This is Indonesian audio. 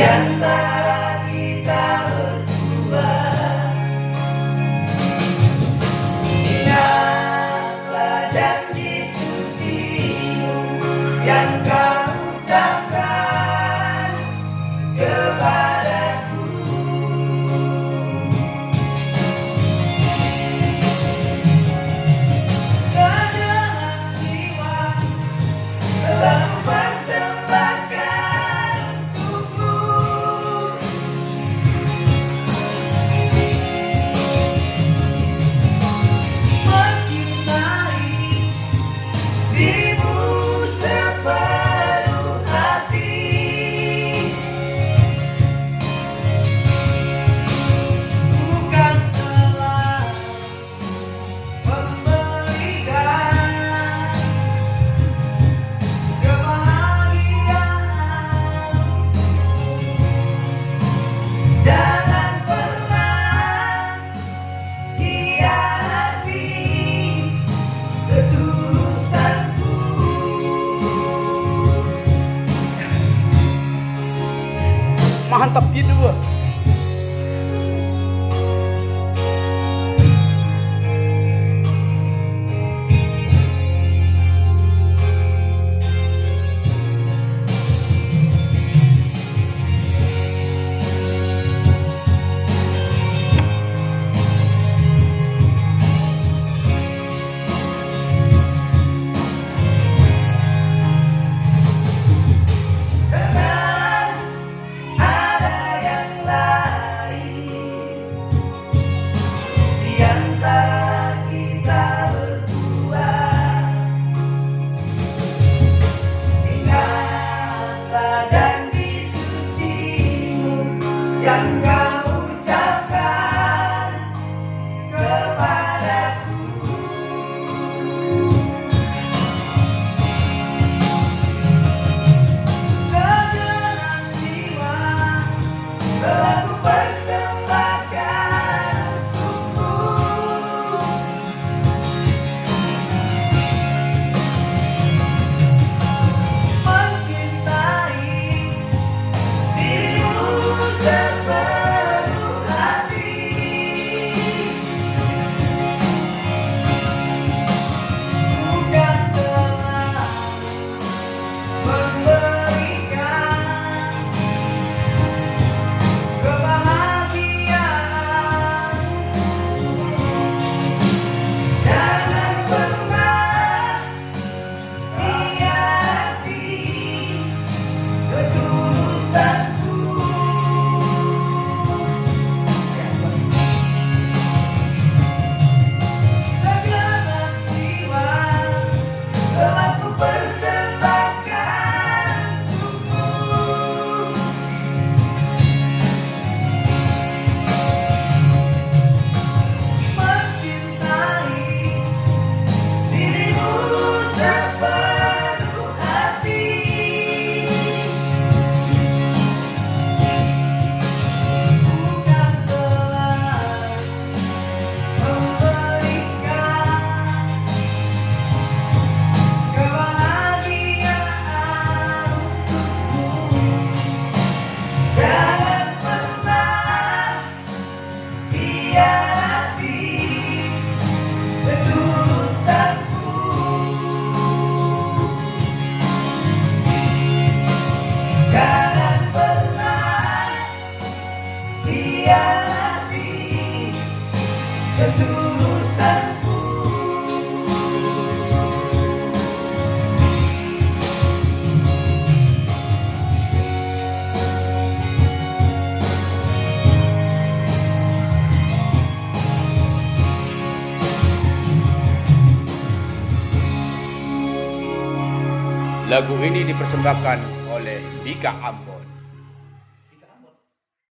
antara kita berdua. Ingatlah janji sucimu yang kau ucapkan kepadaku. Segenap jiwa telah kupersembahkan untukmu. Mencintai dirimu sepenuh hati. Bukan selalu memberikan kebahagiaan. Jangan pernah hianati ketulusanku. Mantap gitu gua. Karena ada yang lain di antara kita berdua. Ingatlah janji sucimu yang kau ucapkan kepadaku. Segenap jiwa telah kupersembahkan untukmu. Mencintai dirimu sepenuh hati. Bukan selalu memberikan kebahagiaan. Jangan pernah hianati ketulusanku. Segenap jiwa telah kupersembahkan untukmu. Mencintai dirimu sepenuh hati. Bukan selalu memberikan kebahagiaan untukmu. Jangan pernah hianati ketulusanku. Jangan pernah hianati ketulusanku. Lagu ini dipersembahkan oleh Dika Ambo.